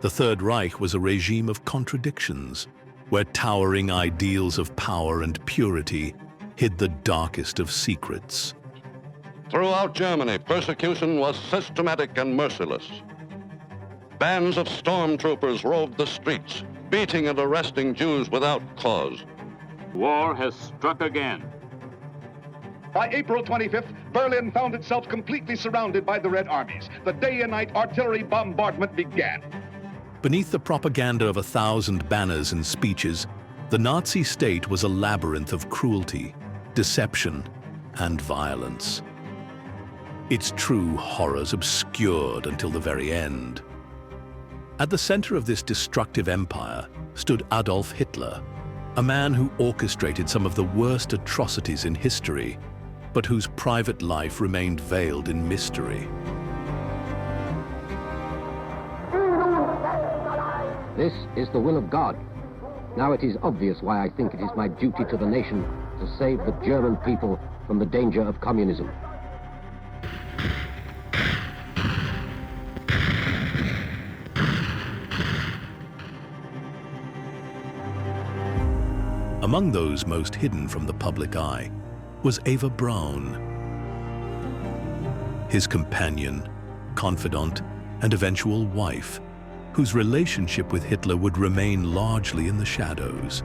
The Third Reich was a regime of contradictions, where towering ideals of power and purity hid the darkest of secrets. Throughout Germany, persecution was systematic and merciless. Bands of stormtroopers roved the streets, beating and arresting Jews without cause. War has struck again. By April 25th, Berlin found itself completely surrounded by the Red Armies. The day and night artillery bombardment began. Beneath the propaganda of 1,000 banners and speeches, the Nazi state was a labyrinth of cruelty, deception, and violence. Its true horrors obscured until the very end. At the center of this destructive empire stood Adolf Hitler, a man who orchestrated some of the worst atrocities in history, but whose private life remained veiled in mystery. This is the will of God. Now it is obvious why I think it is my duty to the nation to save the German people from the danger of communism. Among those most hidden from the public eye was Eva Braun. His companion, confidant, and eventual wife, whose relationship with Hitler would remain largely in the shadows.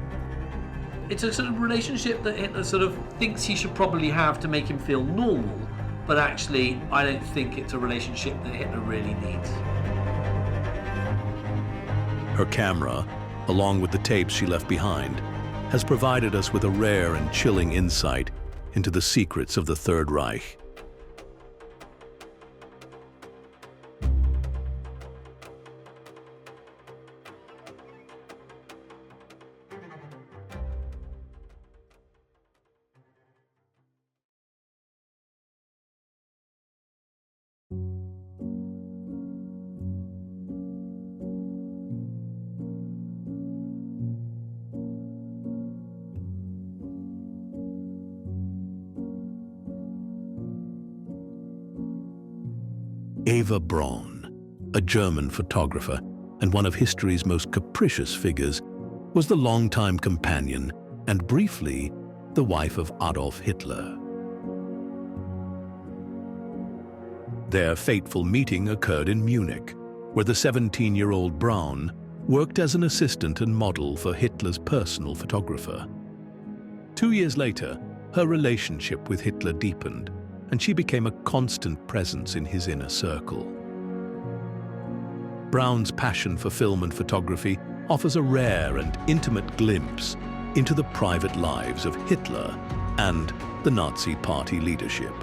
It's a sort of relationship that Hitler sort of thinks he should probably have to make him feel normal, but actually I don't think it's a relationship that Hitler really needs. Her camera, along with the tapes she left behind, has provided us with a rare and chilling insight into the secrets of the Third Reich. Eva Braun, a German photographer and one of history's most capricious figures, was the longtime companion and briefly the wife of Adolf Hitler. Their fateful meeting occurred in Munich, where the 17-year-old Braun worked as an assistant and model for Hitler's personal photographer. 2 years later, her relationship with Hitler deepened, and she became a constant presence in his inner circle. Braun's passion for film and photography offers a rare and intimate glimpse into the private lives of Hitler and the Nazi Party leadership.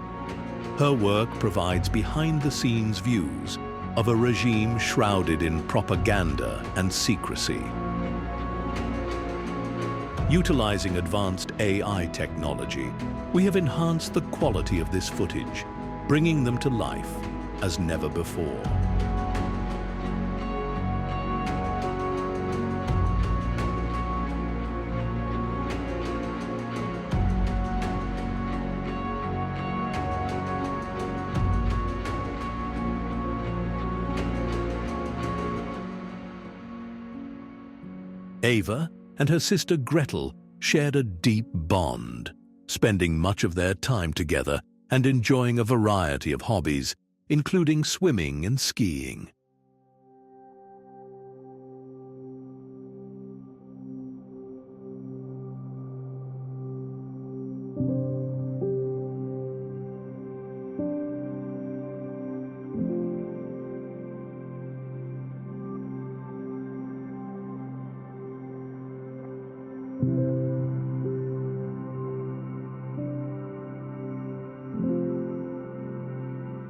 Her work provides behind-the-scenes views of a regime shrouded in propaganda and secrecy. Utilizing advanced AI technology, we have enhanced the quality of this footage, bringing them to life as never before. Eva and her sister Gretel shared a deep bond, spending much of their time together and enjoying a variety of hobbies, including swimming and skiing.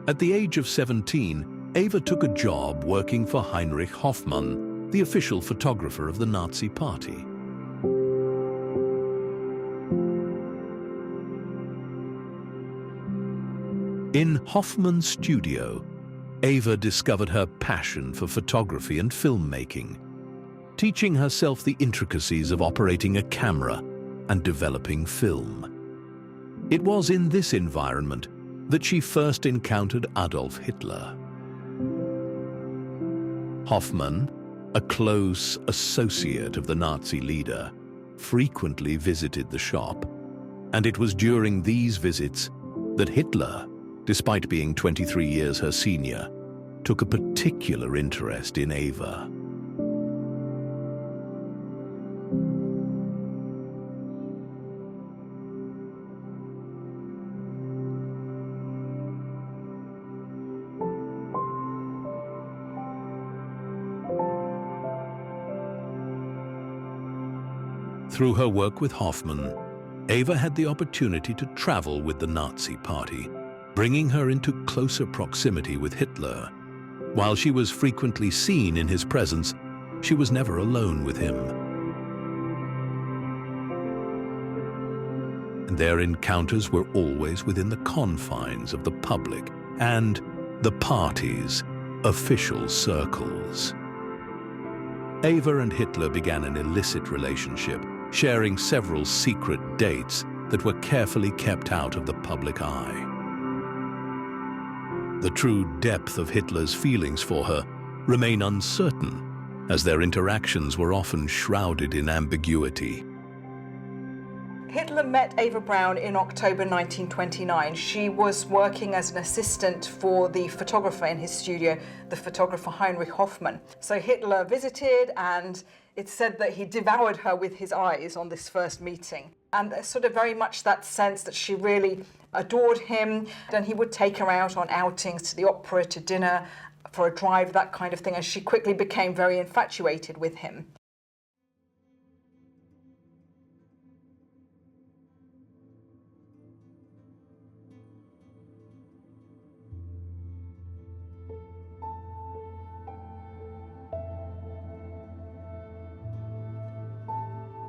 At the age of 17, Eva took a job working for Heinrich Hoffmann, the official photographer of the Nazi Party. In Hoffmann's studio, Eva discovered her passion for photography and filmmaking, teaching herself the intricacies of operating a camera and developing film. It was in this environment that she first encountered Adolf Hitler. Hoffmann, a close associate of the Nazi leader, frequently visited the shop, and it was during these visits that Hitler, despite being 23 years her senior, took a particular interest in Eva. Through her work with Hoffmann, Eva had the opportunity to travel with the Nazi Party, bringing her into closer proximity with Hitler. While she was frequently seen in his presence, she was never alone with him. And their encounters were always within the confines of the public and the party's official circles. Eva and Hitler began an illicit relationship, sharing several secret dates that were carefully kept out of the public eye. The true depth of Hitler's feelings for her remain uncertain, as their interactions were often shrouded in ambiguity. Hitler met Eva Braun in October 1929. She was working as an assistant for the photographer in his studio, the photographer Heinrich Hoffmann. So Hitler visited, and it's said that he devoured her with his eyes on this first meeting. And there's sort of very much that sense that she really adored him, and he would take her out on outings, to the opera, to dinner, for a drive, that kind of thing, and she quickly became very infatuated with him.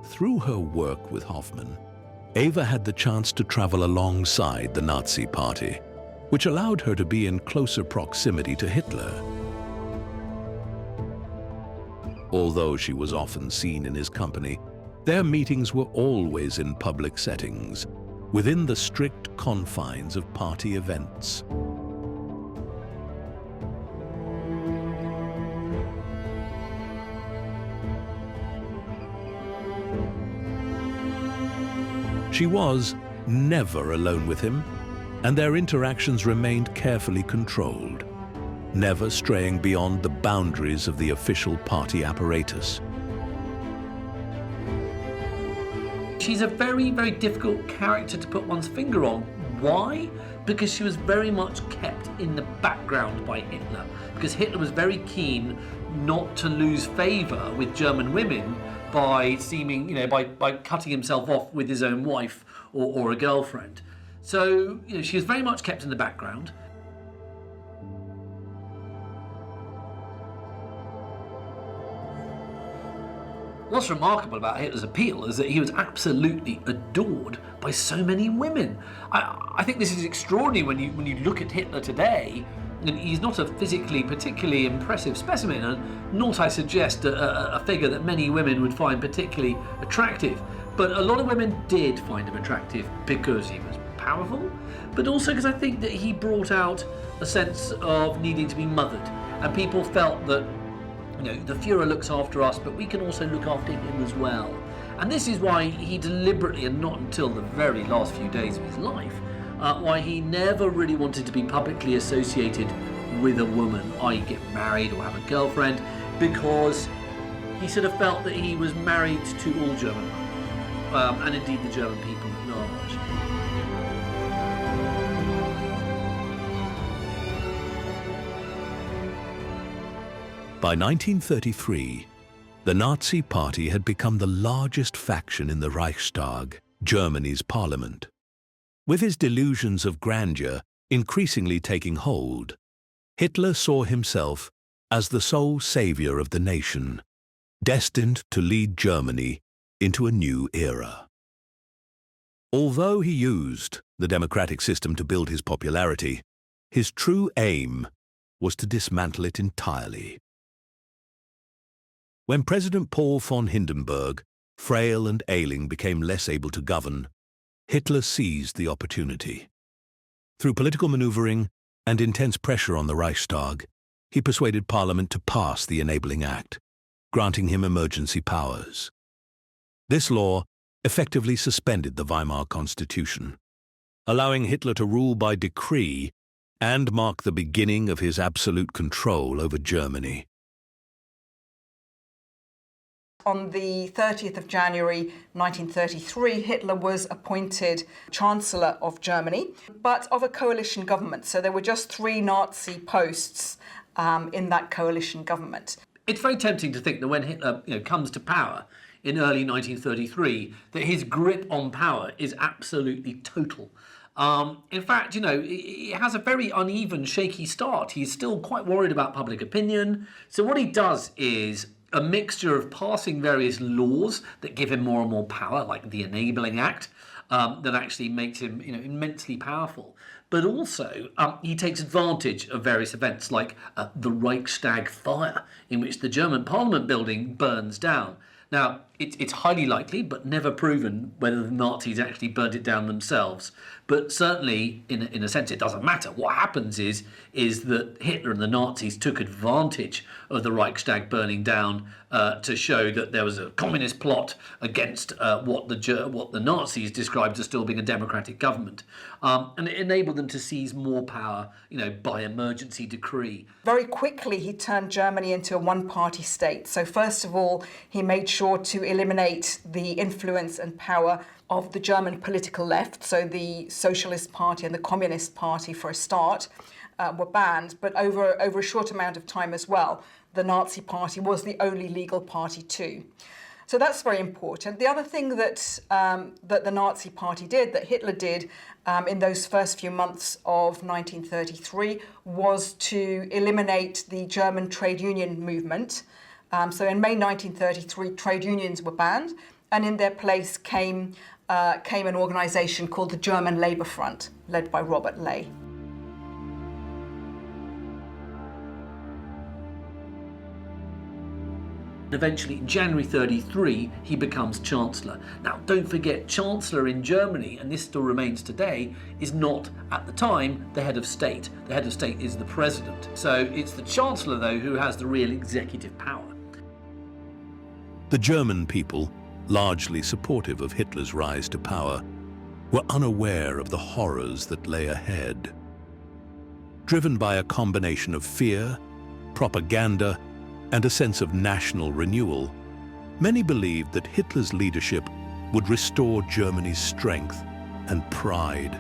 Through her work with Hoffmann, Eva had the chance to travel alongside the Nazi Party, which allowed her to be in closer proximity to Hitler. Although she was often seen in his company, their meetings were always in public settings, within the strict confines of party events. She was never alone with him, and their interactions remained carefully controlled, never straying beyond the boundaries of the official party apparatus. She's a very, very difficult character to put one's finger on. Why? Because she was very much kept in the background by Hitler, because Hitler was very keen not to lose favour with German women by seeming, by cutting himself off with his own wife or a girlfriend. So, she was very much kept in the background. What's remarkable about Hitler's appeal is that he was absolutely adored by so many women. I think this is extraordinary when you look at Hitler today. And he's not a physically particularly impressive specimen, and not, I suggest, a figure that many women would find particularly attractive. But a lot of women did find him attractive because he was powerful, but also because I think that he brought out a sense of needing to be mothered. And people felt that, the Führer looks after us, but we can also look after him as well. And this is why he deliberately, and not until the very last few days of his life, why he never really wanted to be publicly associated with a woman, i.e. get married or have a girlfriend, because he sort of felt that he was married to all German, and indeed the German people at large. By 1933, the Nazi Party had become the largest faction in the Reichstag, Germany's parliament. With his delusions of grandeur increasingly taking hold, Hitler saw himself as the sole savior of the nation, destined to lead Germany into a new era. Although he used the democratic system to build his popularity, his true aim was to dismantle it entirely. When President Paul von Hindenburg, frail and ailing, became less able to govern, Hitler seized the opportunity. Through political maneuvering and intense pressure on the Reichstag, he persuaded Parliament to pass the Enabling Act, granting him emergency powers. This law effectively suspended the Weimar Constitution, allowing Hitler to rule by decree and mark the beginning of his absolute control over Germany. On the 30th of January 1933, Hitler was appointed Chancellor of Germany, but of a coalition government. So there were just 3 Nazi posts in that coalition government. It's very tempting to think that when Hitler comes to power in early 1933, that his grip on power is absolutely total. In fact, he has a very uneven, shaky start. He's still quite worried about public opinion. So what he does is a mixture of passing various laws that give him more and more power, like the Enabling Act, that actually makes him immensely powerful. But also, he takes advantage of various events like the Reichstag fire, in which the German Parliament building burns down. Now, it's highly likely, but never proven, whether the Nazis actually burnt it down themselves. But certainly, in a sense, it doesn't matter. What happens is that Hitler and the Nazis took advantage of the Reichstag burning down to show that there was a communist plot against what the Nazis described as still being a democratic government. And it enabled them to seize more power, by emergency decree. Very quickly, he turned Germany into a one-party state. So first of all, he made sure to eliminate the influence and power of the German political left. So the Socialist Party and the Communist Party, for a start, were banned. But over a short amount of time as well, the Nazi Party was the only legal party too. So that's very important. The other thing that the Nazi Party did, that Hitler did in those first few months of 1933, was to eliminate the German trade union movement. So in May 1933, trade unions were banned, and in their place came an organisation called the German Labour Front, led by Robert Ley. Eventually, in January 1933, he becomes Chancellor. Now, don't forget, Chancellor in Germany, and this still remains today, is not, at the time, the head of state. The head of state is the president. So it's the Chancellor, though, who has the real executive power. The German people, largely supportive of Hitler's rise to power, were unaware of the horrors that lay ahead. Driven by a combination of fear, propaganda, and a sense of national renewal, many believed that Hitler's leadership would restore Germany's strength and pride.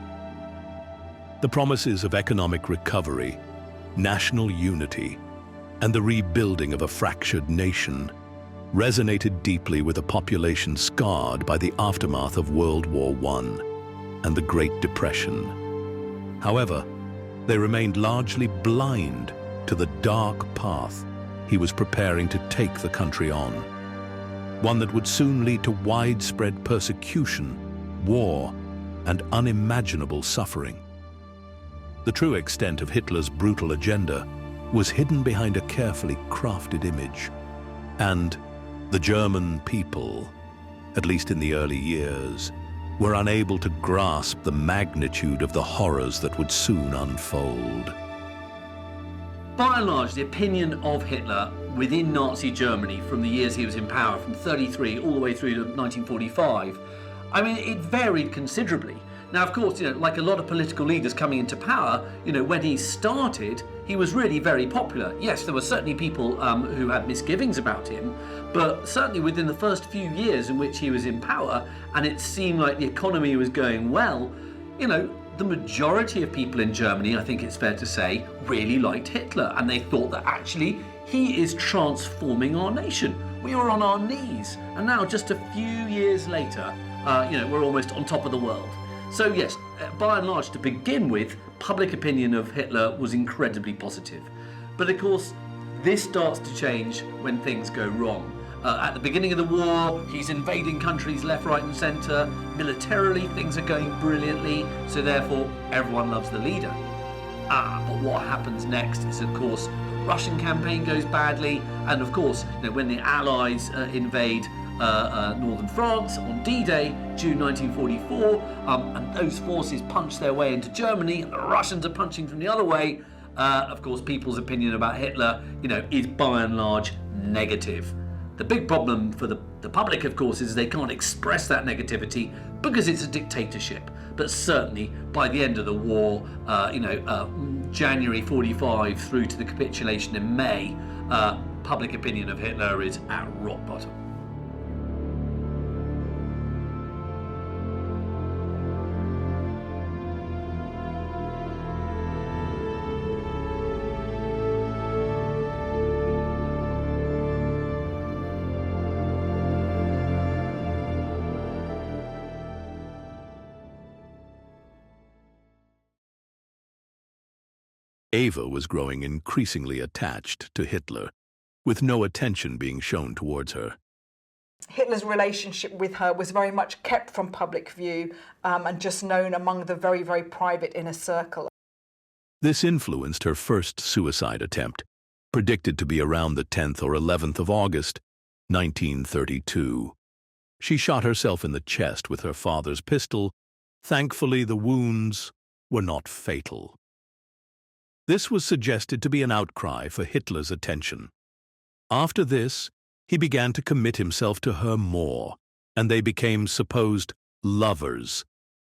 The promises of economic recovery, national unity, and the rebuilding of a fractured nation resonated deeply with a population scarred by the aftermath of World War I and the Great Depression. However, they remained largely blind to the dark path he was preparing to take the country on, one that would soon lead to widespread persecution, war, and unimaginable suffering. The true extent of Hitler's brutal agenda was hidden behind a carefully crafted image, and the German people, at least in the early years, were unable to grasp the magnitude of the horrors that would soon unfold. By and large, the opinion of Hitler within Nazi Germany from the years he was in power, from 1933 all the way through to 1945, it varied considerably. Now, of course, like a lot of political leaders coming into power, when he started, he was really very popular. Yes, there were certainly people who had misgivings about him, but certainly within the first few years in which he was in power, and it seemed like the economy was going well, the majority of people in Germany, I think it's fair to say, really liked Hitler, and they thought that actually he is transforming our nation. We were on our knees, and now just a few years later, we're almost on top of the world. So yes, by and large, to begin with, public opinion of Hitler was incredibly positive. But of course, this starts to change when things go wrong. At the beginning of the war, he's invading countries left, right and centre. Militarily, things are going brilliantly, so therefore everyone loves the leader. But what happens next is, of course, the Russian campaign goes badly, and of course, when the Allies invade northern France on D-Day, June 1944, and those forces punch their way into Germany, and the Russians are punching from the other way, of course, people's opinion about Hitler, is by and large negative. The big problem for the public, of course, is they can't express that negativity because it's a dictatorship. But certainly by the end of the war, January 45 through to the capitulation in May, public opinion of Hitler is at rock bottom. Eva was growing increasingly attached to Hitler, with no attention being shown towards her. Hitler's relationship with her was very much kept from public view and just known among the very, very private inner circle. This influenced her first suicide attempt, predicted to be around the 10th or 11th of August, 1932. She shot herself in the chest with her father's pistol. Thankfully, the wounds were not fatal. This was suggested to be an outcry for Hitler's attention. After this, he began to commit himself to her more, and they became supposed lovers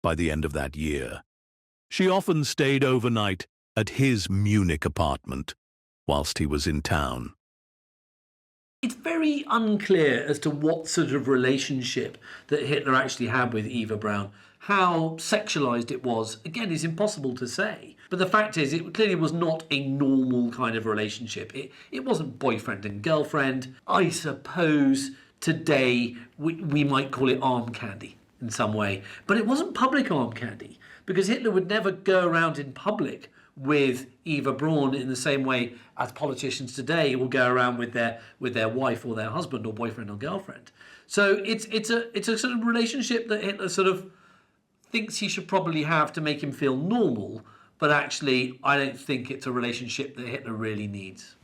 by the end of that year. She often stayed overnight at his Munich apartment whilst he was in town. It's very unclear as to what sort of relationship that Hitler actually had with Eva Braun. How sexualized it was, again, is impossible to say. But the fact is, it clearly was not a normal kind of relationship. It wasn't boyfriend and girlfriend. I suppose today we might call it arm candy in some way. But it wasn't public arm candy, because Hitler would never go around in public with Eva Braun in the same way as politicians today will go around with their wife or their husband or boyfriend or girlfriend. So it's a sort of relationship that Hitler sort of thinks he should probably have to make him feel normal, but actually I don't think it's a relationship that Hitler really needs.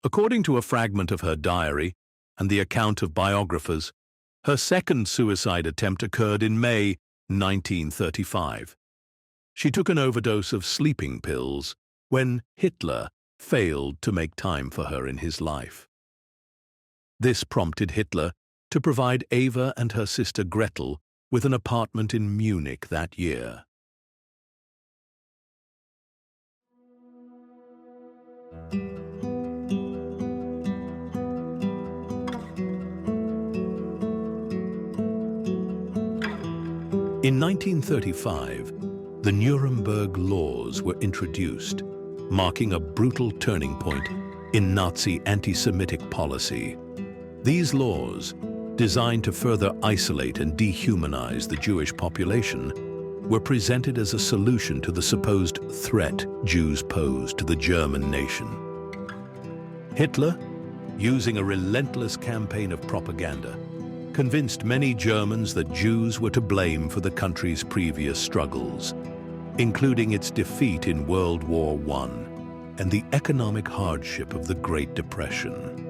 According to a fragment of her diary and the account of biographers, her second suicide attempt occurred in May 1935. She took an overdose of sleeping pills when Hitler failed to make time for her in his life. This prompted Hitler to provide Eva and her sister Gretel with an apartment in Munich that year. In 1935, the Nuremberg Laws were introduced, marking a brutal turning point in Nazi anti-Semitic policy. These laws, designed to further isolate and dehumanize the Jewish population, were presented as a solution to the supposed threat Jews posed to the German nation. Hitler, using a relentless campaign of propaganda, convinced many Germans that Jews were to blame for the country's previous struggles, including its defeat in World War I and the economic hardship of the Great Depression.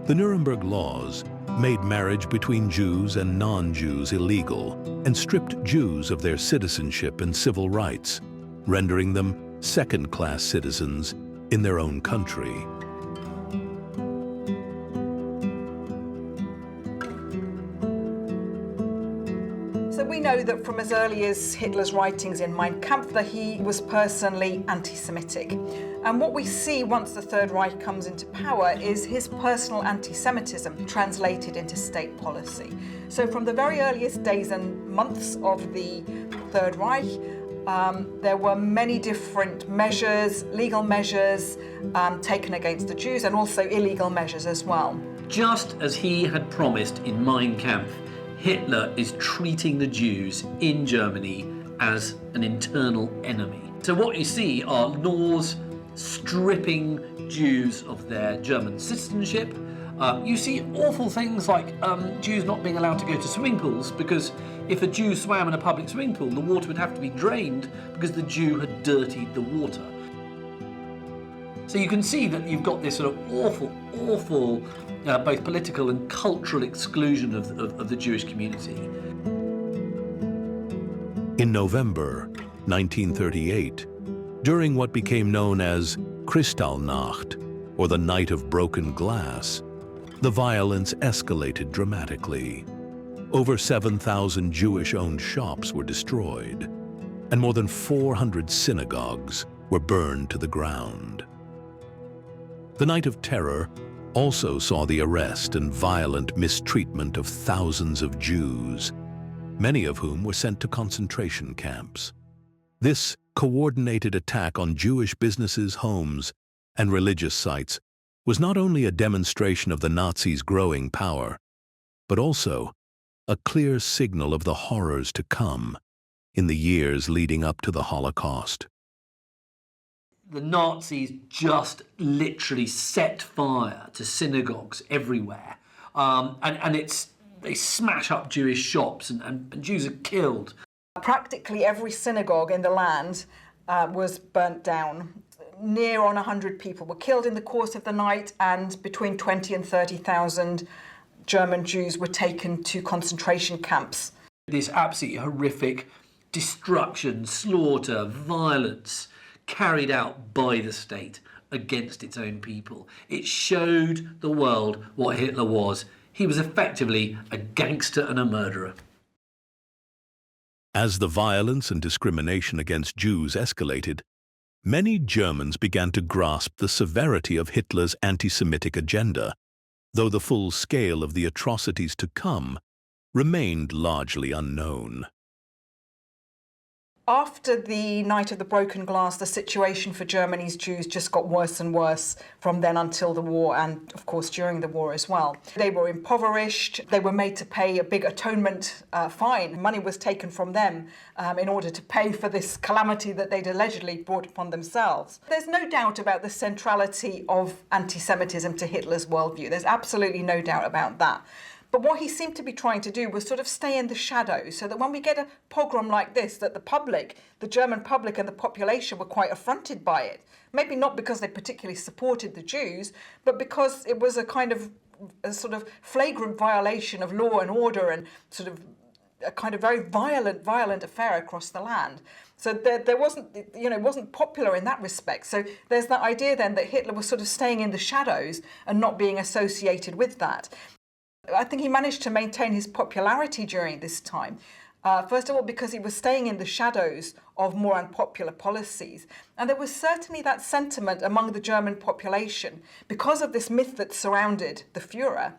The Nuremberg Laws made marriage between Jews and non-Jews illegal and stripped Jews of their citizenship and civil rights, rendering them second-class citizens in their own country. So we know that from as early as Hitler's writings in Mein Kampf that he was personally anti-Semitic. And what we see once the Third Reich comes into power is his personal anti-Semitism translated into state policy. So from the very earliest days and months of the Third Reich, there were many different measures, legal measures taken against the Jews, and also illegal measures as well. Just as he had promised in Mein Kampf, Hitler is treating the Jews in Germany as an internal enemy. So what you see are laws stripping Jews of their German citizenship. You see awful things like Jews not being allowed to go to swimming pools, because if a Jew swam in a public swimming pool, the water would have to be drained because the Jew had dirtied the water. So you can see that you've got this sort of awful both political and cultural exclusion of the Jewish community. In November 1938, during what became known as Kristallnacht, or the Night of Broken Glass, the violence escalated dramatically. Over 7,000 Jewish-owned shops were destroyed, and more than 400 synagogues were burned to the ground. The Night of Terror also saw the arrest and violent mistreatment of thousands of Jews, many of whom were sent to concentration camps. This coordinated attack on Jewish businesses, homes, and religious sites was not only a demonstration of the Nazis' growing power, but also a clear signal of the horrors to come in the years leading up to the Holocaust. The Nazis just literally set fire to synagogues everywhere. They smash up Jewish shops and Jews are killed. Practically every synagogue in the land was burnt down. Near on 100 people were killed in the course of the night, and between 20 and 30,000 German Jews were taken to concentration camps. This absolutely horrific destruction, slaughter, violence carried out by the state against its own people. It showed the world what Hitler was. He was effectively a gangster and a murderer. As the violence and discrimination against Jews escalated, many Germans began to grasp the severity of Hitler's anti-Semitic agenda, though the full scale of the atrocities to come remained largely unknown. After the Night of the Broken Glass, the situation for Germany's Jews just got worse and worse from then until the war, and of course during the war as well. They were impoverished, they were made to pay a big atonement fine. Money was taken from them in order to pay for this calamity that they'd allegedly brought upon themselves. There's no doubt about the centrality of anti-Semitism to Hitler's worldview. There's absolutely no doubt about that. But what he seemed to be trying to do was sort of stay in the shadows, so that when we get a pogrom like this, that the public, the German public and the population were quite affronted by it. Maybe not because they particularly supported the Jews, but because it was a sort of flagrant violation of law and order, and sort of a kind of very violent affair across the land. So there wasn't, it wasn't popular in that respect. So there's that idea then that Hitler was sort of staying in the shadows and not being associated with that. I think he managed to maintain his popularity during this time. First of all, because he was staying in the shadows of more unpopular policies. And there was certainly that sentiment among the German population, because of this myth that surrounded the Führer,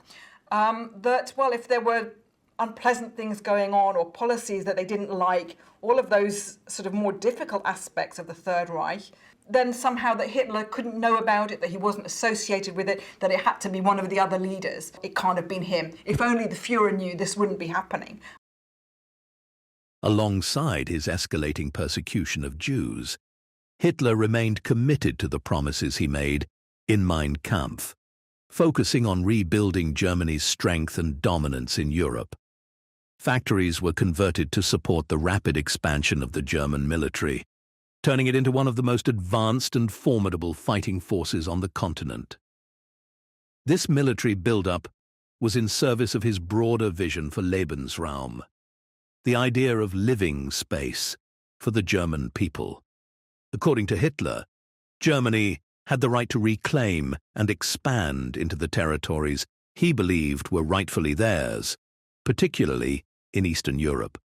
that, well, if there were unpleasant things going on or policies that they didn't like, all of those sort of more difficult aspects of the Third Reich, then somehow that Hitler couldn't know about it, that he wasn't associated with it, that it had to be one of the other leaders. It can't have been him. If only the Führer knew, this wouldn't be happening. Alongside his escalating persecution of Jews, Hitler remained committed to the promises he made in Mein Kampf, focusing on rebuilding Germany's strength and dominance in Europe. Factories were converted to support the rapid expansion of the German military, turning it into one of the most advanced and formidable fighting forces on the continent. This military build-up was in service of his broader vision for Lebensraum, the idea of living space for the German people. According to Hitler, Germany had the right to reclaim and expand into the territories he believed were rightfully theirs, particularly in Eastern Europe.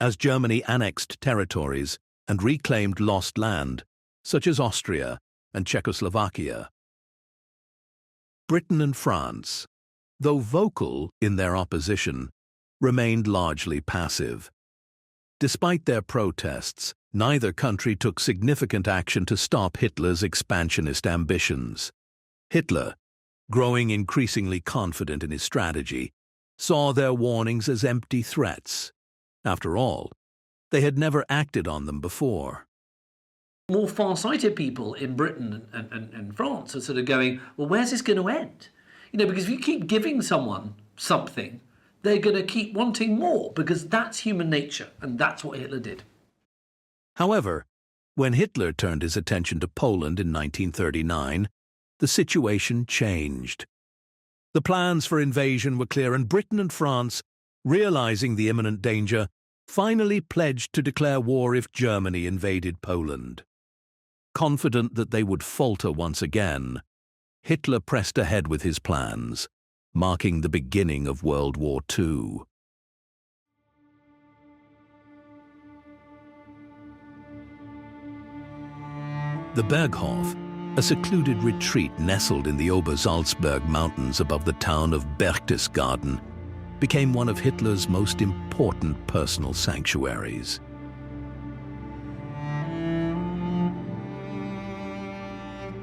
As Germany annexed territories and reclaimed lost land, such as Austria and Czechoslovakia, Britain and France, though vocal in their opposition, remained largely passive. Despite their protests, neither country took significant action to stop Hitler's expansionist ambitions. Hitler, growing increasingly confident in his strategy, saw their warnings as empty threats. After all, they had never acted on them before. More far-sighted people in Britain and France are sort of going, well, where's this going to end? Because if you keep giving someone something, they're going to keep wanting more, because that's human nature, and that's what Hitler did. However, when Hitler turned his attention to Poland in 1939, the situation changed. The plans for invasion were clear, and Britain and France, realizing the imminent danger, finally pledged to declare war if Germany invaded Poland. Confident that they would falter once again, Hitler pressed ahead with his plans, marking the beginning of World War II. The Berghof, a secluded retreat nestled in the Obersalzberg mountains above the town of Berchtesgaden, became one of Hitler's most important personal sanctuaries.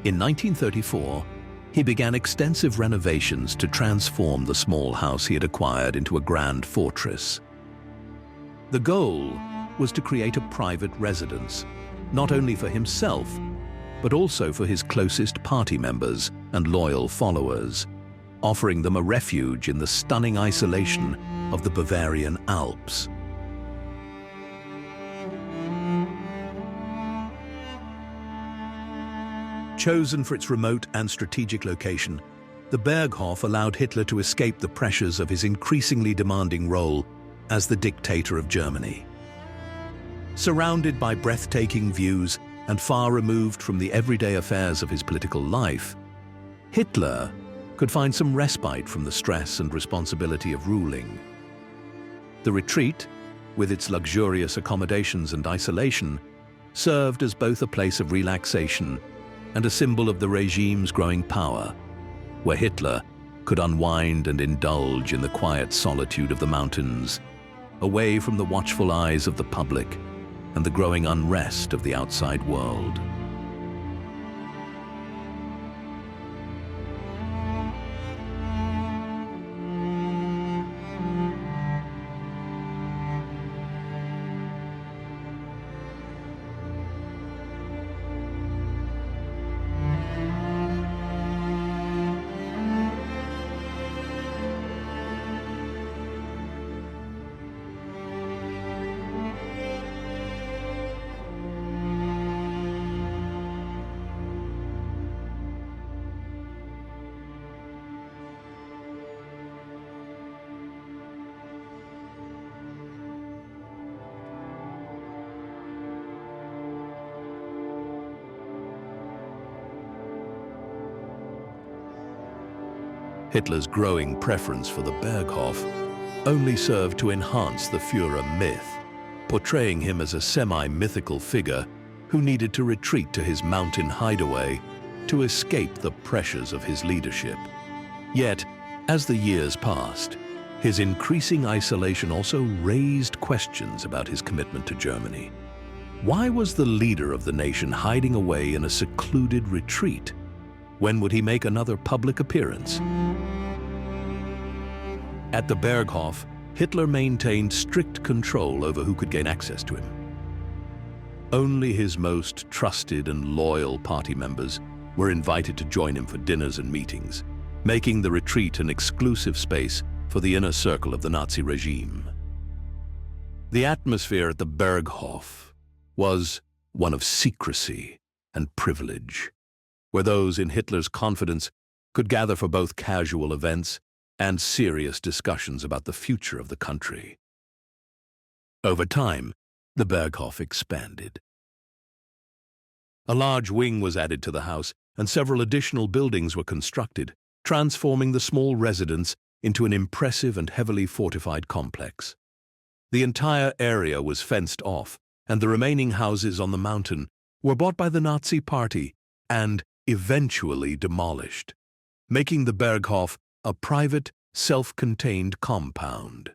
In 1934, he began extensive renovations to transform the small house he had acquired into a grand fortress. The goal was to create a private residence, not only for himself, but also for his closest party members and loyal followers, offering them a refuge in the stunning isolation of the Bavarian Alps. Chosen for its remote and strategic location, the Berghof allowed Hitler to escape the pressures of his increasingly demanding role as the dictator of Germany. Surrounded by breathtaking views and far removed from the everyday affairs of his political life, Hitler could find some respite from the stress and responsibility of ruling. The retreat, with its luxurious accommodations and isolation, served as both a place of relaxation and a symbol of the regime's growing power, where Hitler could unwind and indulge in the quiet solitude of the mountains, away from the watchful eyes of the public and the growing unrest of the outside world. Hitler's growing preference for the Berghof only served to enhance the Führer myth, portraying him as a semi-mythical figure who needed to retreat to his mountain hideaway to escape the pressures of his leadership. Yet, as the years passed, his increasing isolation also raised questions about his commitment to Germany. Why was the leader of the nation hiding away in a secluded retreat? When would he make another public appearance? At the Berghof, Hitler maintained strict control over who could gain access to him. Only his most trusted and loyal party members were invited to join him for dinners and meetings, making the retreat an exclusive space for the inner circle of the Nazi regime. The atmosphere at the Berghof was one of secrecy and privilege, where those in Hitler's confidence could gather for both casual events and serious discussions about the future of the country. Over time, the Berghof expanded. A large wing was added to the house, and several additional buildings were constructed, transforming the small residence into an impressive and heavily fortified complex. The entire area was fenced off, and the remaining houses on the mountain were bought by the Nazi Party and eventually demolished, making the Berghof a private, self-contained compound.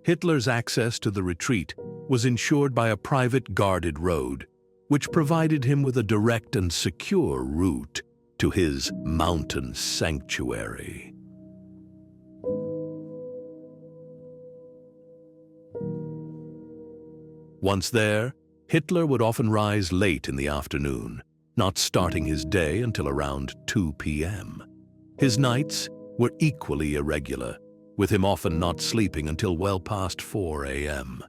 Hitler's access to the retreat was ensured by a private guarded road, which provided him with a direct and secure route to his mountain sanctuary. Once there, Hitler would often rise late in the afternoon, not starting his day until around 2 p.m. His nights were equally irregular, with him often not sleeping until well past 4 a.m.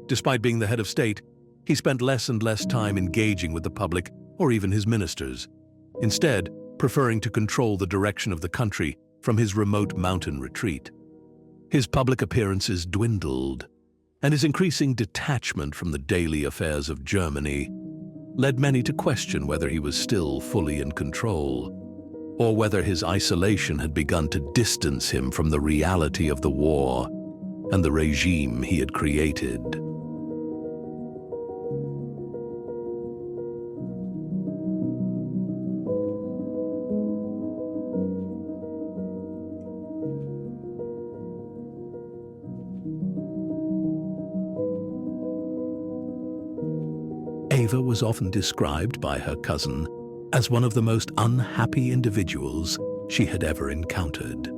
Despite being the head of state, he spent less and less time engaging with the public or even his ministers, instead preferring to control the direction of the country from his remote mountain retreat. His public appearances dwindled, and his increasing detachment from the daily affairs of Germany led many to question whether he was still fully in control, or whether his isolation had begun to distance him from the reality of the war and the regime he had created. Eva was often described by her cousin as one of the most unhappy individuals she had ever encountered.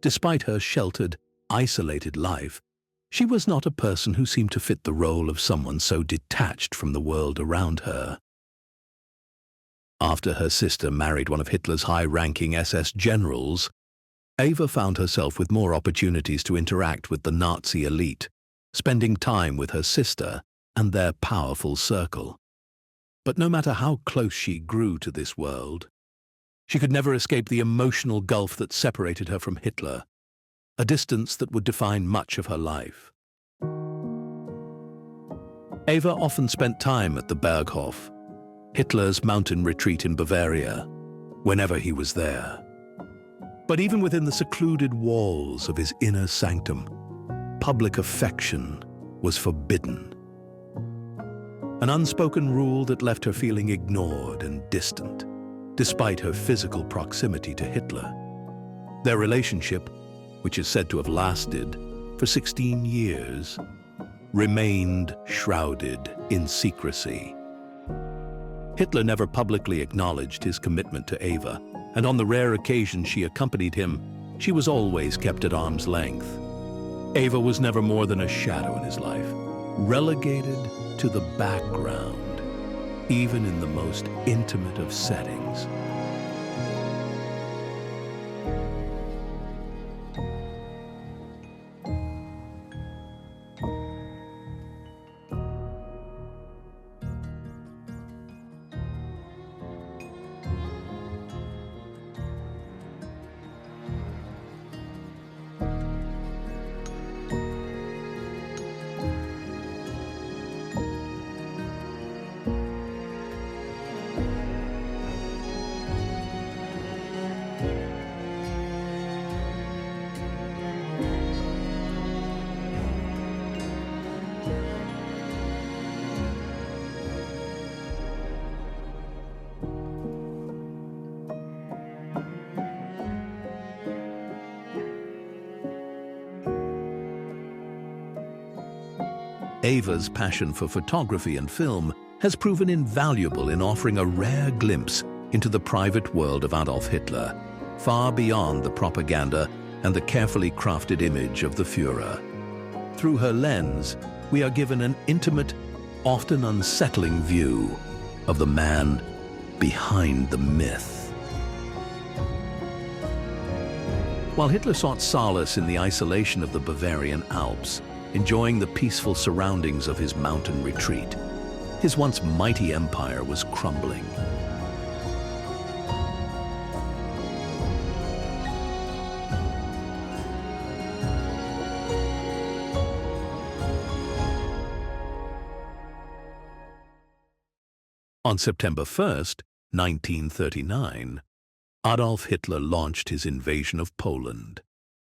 Despite her sheltered, isolated life, she was not a person who seemed to fit the role of someone so detached from the world around her. After her sister married one of Hitler's high-ranking SS generals, Eva found herself with more opportunities to interact with the Nazi elite, spending time with her sister and their powerful circle. But no matter how close she grew to this world, she could never escape the emotional gulf that separated her from Hitler, a distance that would define much of her life. Eva often spent time at the Berghof, Hitler's mountain retreat in Bavaria, whenever he was there. But even within the secluded walls of his inner sanctum, public affection was forbidden. An unspoken rule that left her feeling ignored and distant, despite her physical proximity to Hitler. Their relationship, which is said to have lasted for 16 years, remained shrouded in secrecy. Hitler never publicly acknowledged his commitment to Eva, and on the rare occasion she accompanied him, she was always kept at arm's length. Eva was never more than a shadow in his life, relegated to the background, even in the most intimate of settings. Eva's passion for photography and film has proven invaluable in offering a rare glimpse into the private world of Adolf Hitler, far beyond the propaganda and the carefully crafted image of the Führer. Through her lens, we are given an intimate, often unsettling view of the man behind the myth. While Hitler sought solace in the isolation of the Bavarian Alps, enjoying the peaceful surroundings of his mountain retreat, his once mighty empire was crumbling. On September 1st, 1939, Adolf Hitler launched his invasion of Poland,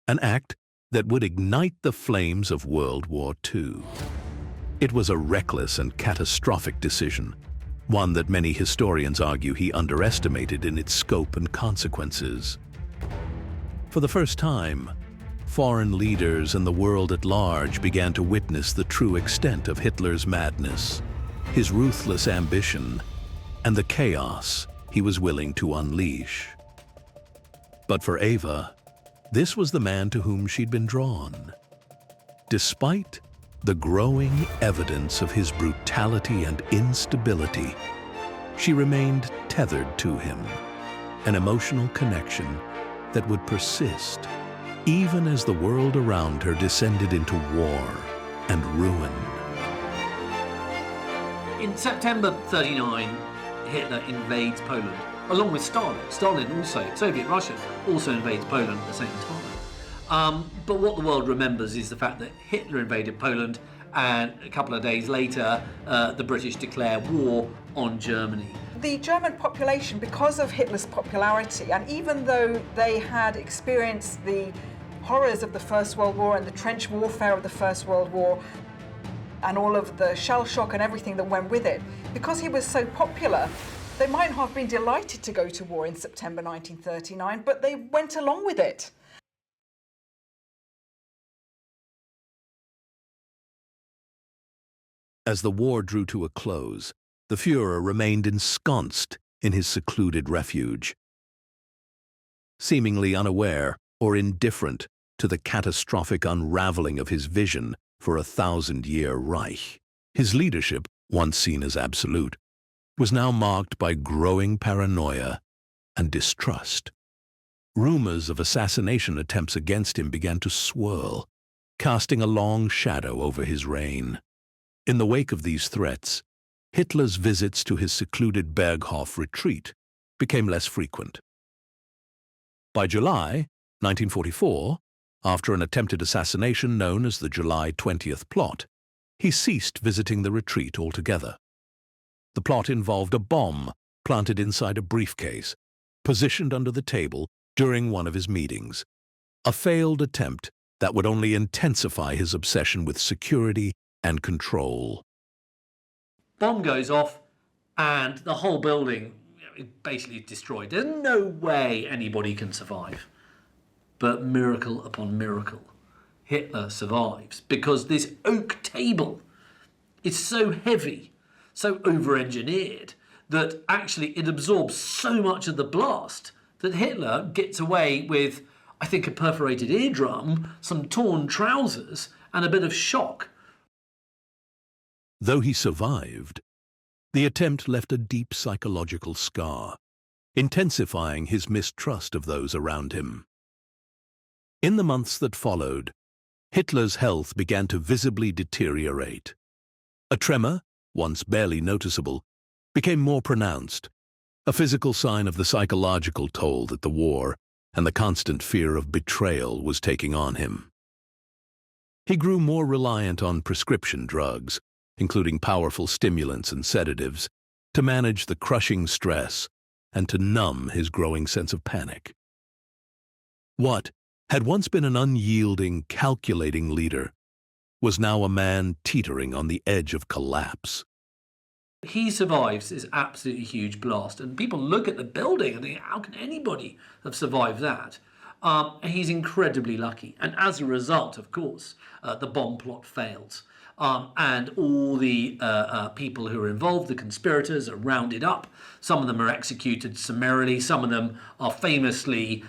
an act that would ignite the flames of World War II. It was a reckless and catastrophic decision, one that many historians argue he underestimated in its scope and consequences. For the first time, foreign leaders and the world at large began to witness the true extent of Hitler's madness, his ruthless ambition, and the chaos he was willing to unleash. But for Eva, this was the man to whom she'd been drawn. Despite the growing evidence of his brutality and instability, she remained tethered to him, an emotional connection that would persist even as the world around her descended into war and ruin. In September 1939, Hitler invades Poland. along with Stalin. Stalin also, Soviet Russia, also invades Poland at the same time. But what the world remembers is the fact that Hitler invaded Poland, and a couple of days later, the British declare war on Germany. The German population, because of Hitler's popularity, and even though they had experienced the horrors of the First World War and the trench warfare of the First World War, and all of the shell shock and everything that went with it, because he was so popular, they might not have been delighted to go to war in September 1939, but they went along with it. As the war drew to a close, the Führer remained ensconced in his secluded refuge. Seemingly unaware or indifferent to the catastrophic unraveling of his vision for a 1,000-year Reich, his leadership, once seen as absolute, was now marked by growing paranoia and distrust. Rumors of assassination attempts against him began to swirl, casting a long shadow over his reign. In the wake of these threats, Hitler's visits to his secluded Berghof retreat became less frequent. By July 1944, after an attempted assassination known as the July 20th plot, he ceased visiting the retreat altogether. The plot involved a bomb planted inside a briefcase, positioned under the table during one of his meetings, a failed attempt that would only intensify his obsession with security and control. Bomb goes off and the whole building basically destroyed. There's no way anybody can survive. But miracle upon miracle, Hitler survives because this oak table is so heavy, so over-engineered, that actually it absorbs so much of the blast that Hitler gets away with, I think, a perforated eardrum, some torn trousers, and a bit of shock. Though he survived, the attempt left a deep psychological scar, intensifying his mistrust of those around him. In the months that followed, Hitler's health began to visibly deteriorate. A tremor, once barely noticeable, became more pronounced, a physical sign of the psychological toll that the war and the constant fear of betrayal was taking on him. He grew more reliant on prescription drugs, including powerful stimulants and sedatives, to manage the crushing stress and to numb his growing sense of panic. What had once been an unyielding, calculating leader was now a man teetering on the edge of collapse. He survives this absolutely huge blast, and people look at the building and think, how can anybody have survived that? He's incredibly lucky, and as a result, of course, the bomb plot fails. And all the people who are involved, the conspirators, are rounded up. Some of them are executed summarily. Some of them are famously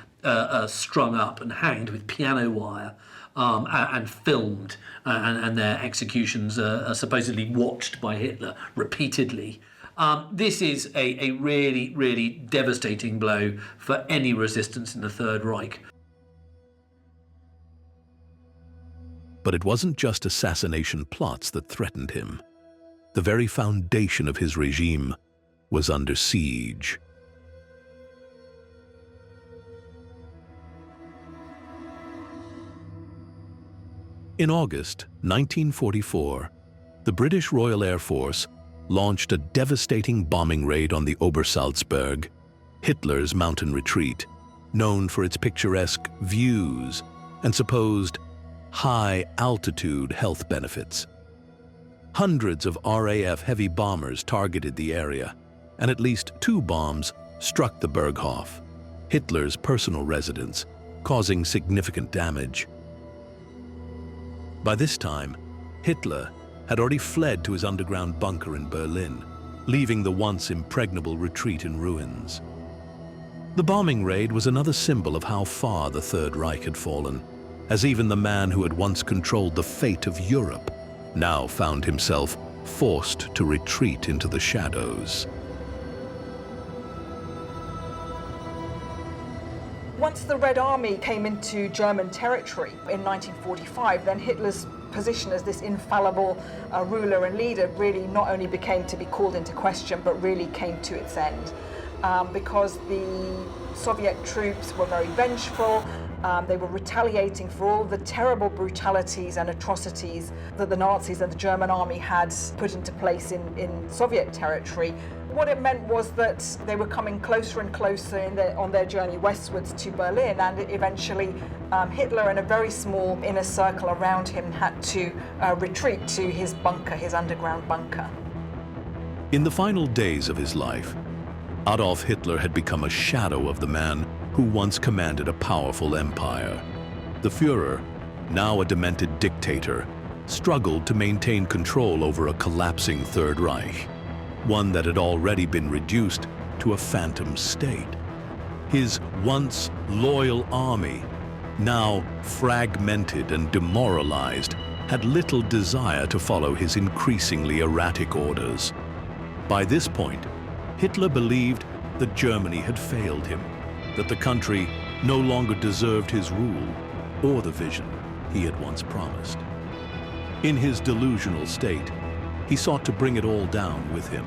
strung up and hanged with piano wire and filmed. And their executions are supposedly watched by Hitler repeatedly. This is a really, really devastating blow for any resistance in the Third Reich. But it wasn't just assassination plots that threatened him. The very foundation of his regime was under siege. In August 1944, the British Royal Air Force launched a devastating bombing raid on the Obersalzberg, Hitler's mountain retreat, known for its picturesque views and supposed high-altitude health benefits. Hundreds of RAF heavy bombers targeted the area, and at least 2 bombs struck the Berghof, Hitler's personal residence, causing significant damage. By this time, Hitler had already fled to his underground bunker in Berlin, leaving the once impregnable retreat in ruins. The bombing raid was another symbol of how far the Third Reich had fallen, as even the man who had once controlled the fate of Europe now found himself forced to retreat into the shadows. Once the Red Army came into German territory in 1945, then Hitler's position as this infallible ruler and leader really not only became to be called into question, but really came to its end. because the Soviet troops were very vengeful. They were retaliating for all the terrible brutalities and atrocities that the Nazis and the German army had put into place in Soviet territory. What it meant was that they were coming closer and closer on their journey westwards to Berlin, and eventually Hitler and a very small inner circle around him had to retreat to his bunker, his underground bunker. In the final days of his life, Adolf Hitler had become a shadow of the man who once commanded a powerful empire. The Führer, now a demented dictator, struggled to maintain control over a collapsing Third Reich, one that had already been reduced to a phantom state. His once loyal army, now fragmented and demoralized, had little desire to follow his increasingly erratic orders. By this point, Hitler believed that Germany had failed him, that the country no longer deserved his rule or the vision he had once promised. In his delusional state, he sought to bring it all down with him.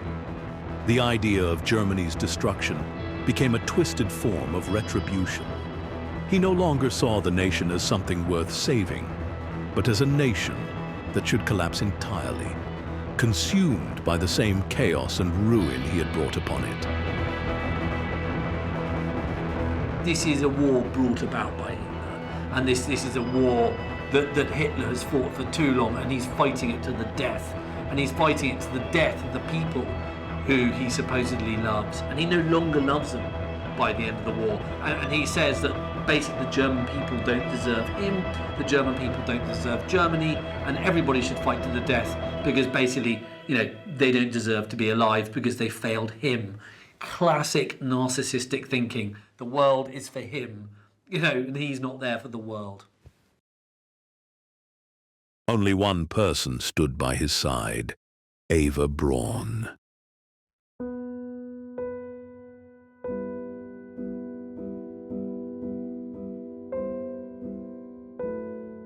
The idea of Germany's destruction became a twisted form of retribution. He no longer saw the nation as something worth saving, but as a nation that should collapse entirely, consumed by the same chaos and ruin he had brought upon it. This is a war brought about by Hitler, and this is a war that Hitler has fought for too long, and he's fighting it to the death. And he's fighting it to the death of the people who he supposedly loves, and he no longer loves them by the end of the war. And he says that basically the German people don't deserve him, the German people don't deserve Germany, and everybody should fight to the death because basically, they don't deserve to be alive because they failed him. Classic narcissistic thinking. The world is for him, and he's not there for the world. Only one person stood by his side, Eva Braun.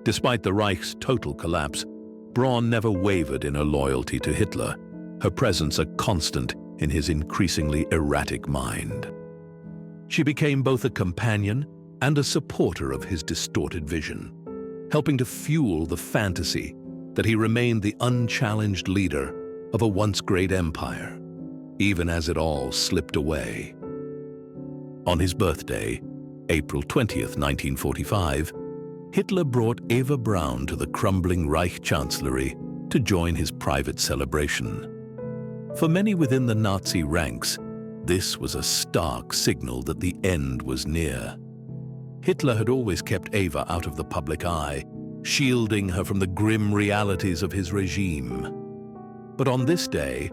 Despite the Reich's total collapse, Braun never wavered in her loyalty to Hitler, her presence a constant in his increasingly erratic mind. She became both a companion and a supporter of his distorted vision, helping to fuel the fantasy that he remained the unchallenged leader of a once great empire, even as it all slipped away. On his birthday, April 20th, 1945, Hitler brought Eva Braun to the crumbling Reich Chancellery to join his private celebration. For many within the Nazi ranks, this was a stark signal that the end was near. Hitler had always kept Eva out of the public eye, shielding her from the grim realities of his regime. But on this day,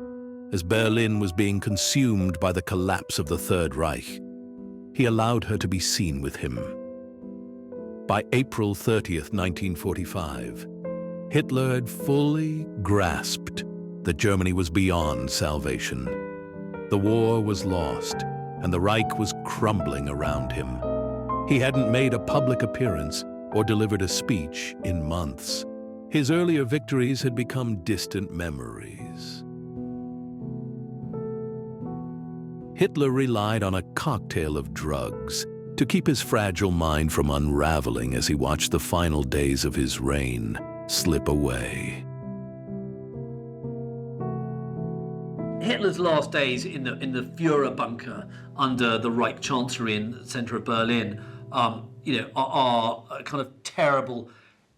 as Berlin was being consumed by the collapse of the Third Reich, he allowed her to be seen with him. By April 30th, 1945, Hitler had fully grasped that Germany was beyond salvation. The war was lost, and the Reich was crumbling around him. He hadn't made a public appearance or delivered a speech in months. His earlier victories had become distant memories. Hitler relied on a cocktail of drugs to keep his fragile mind from unraveling as he watched the final days of his reign slip away. Hitler's last days in the Führer bunker under the Reich Chancellery in the centre of Berlin, are a kind of terrible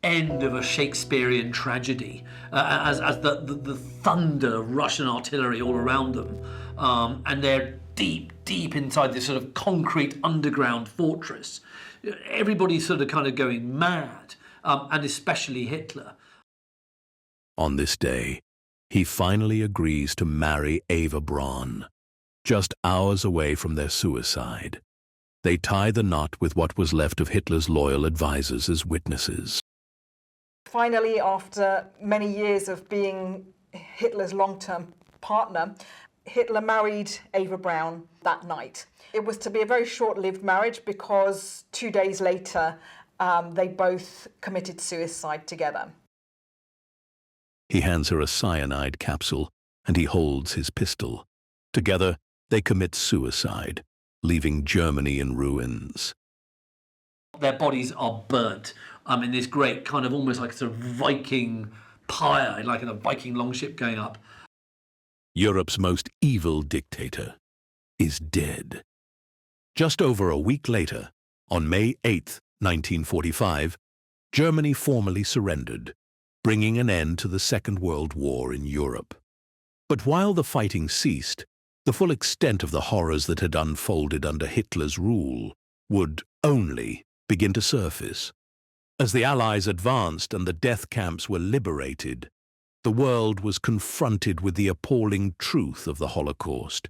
end of a Shakespearean tragedy, as the thunder of Russian artillery all around them, and they're deep inside this sort of concrete underground fortress. Everybody's sort of kind of going mad, and especially Hitler. On this day, he finally agrees to marry Eva Braun, just hours away from their suicide. They tie the knot with what was left of Hitler's loyal advisors as witnesses. Finally, after many years of being Hitler's long-term partner, Hitler married Eva Braun that night. It was to be a very short-lived marriage because 2 days later, they both committed suicide together. He hands her a cyanide capsule, and he holds his pistol. Together, they commit suicide, leaving Germany in ruins. Their bodies are burnt in this great kind of almost like a sort of Viking pyre, like in a Viking longship going up. Europe's most evil dictator is dead. Just over a week later, on May 8, 1945, Germany formally surrendered, bringing an end to the Second World War in Europe. But while the fighting ceased, the full extent of the horrors that had unfolded under Hitler's rule would only begin to surface. As the Allies advanced and the death camps were liberated, the world was confronted with the appalling truth of the Holocaust.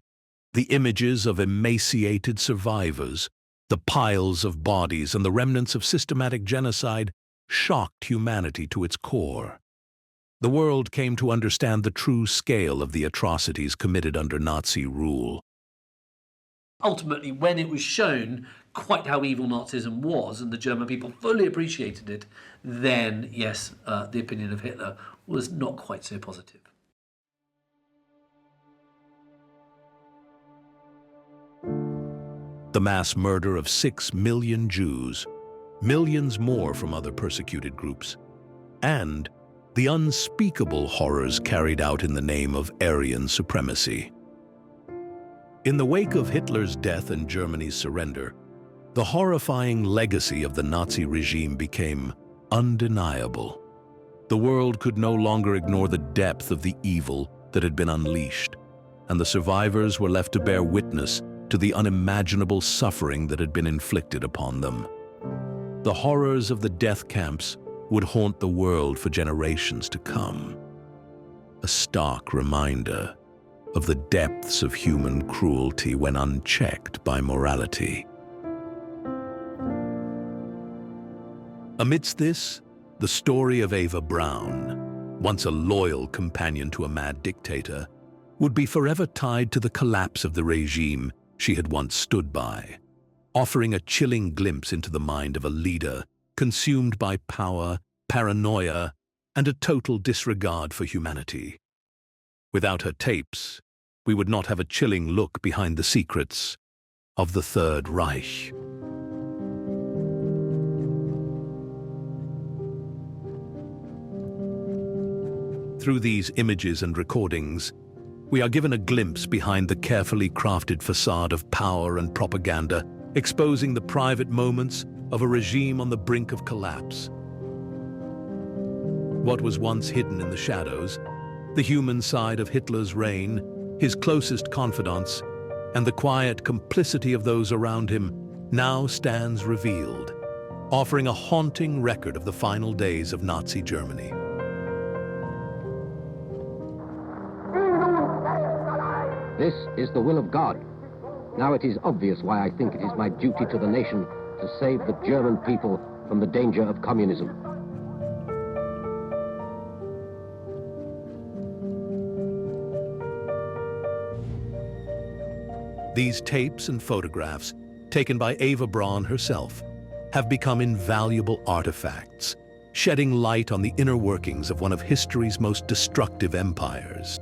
The images of emaciated survivors, the piles of bodies and the remnants of systematic genocide shocked humanity to its core. The world came to understand the true scale of the atrocities committed under Nazi rule. Ultimately, when it was shown quite how evil Nazism was and the German people fully appreciated it, then, yes, the opinion of Hitler was not quite so positive. The mass murder of 6 million Jews, millions more from other persecuted groups, and the unspeakable horrors carried out in the name of Aryan supremacy. In the wake of Hitler's death and Germany's surrender, the horrifying legacy of the Nazi regime became undeniable. The world could no longer ignore the depth of the evil that had been unleashed, and the survivors were left to bear witness to the unimaginable suffering that had been inflicted upon them. The horrors of the death camps would haunt the world for generations to come. A stark reminder of the depths of human cruelty when unchecked by morality. Amidst this, the story of Eva Braun, once a loyal companion to a mad dictator, would be forever tied to the collapse of the regime she had once stood by, offering a chilling glimpse into the mind of a leader consumed by power, paranoia, and a total disregard for humanity. Without her tapes, we would not have a chilling look behind the secrets of the Third Reich. Through these images and recordings, we are given a glimpse behind the carefully crafted facade of power and propaganda, exposing the private moments of a regime on the brink of collapse. What was once hidden in the shadows, the human side of Hitler's reign, his closest confidants, and the quiet complicity of those around him, now stands revealed, offering a haunting record of the final days of Nazi Germany. This is the will of God. Now it is obvious why I think it is my duty to the nation to save the German people from the danger of communism. These tapes and photographs, taken by Eva Braun herself, have become invaluable artifacts, shedding light on the inner workings of one of history's most destructive empires.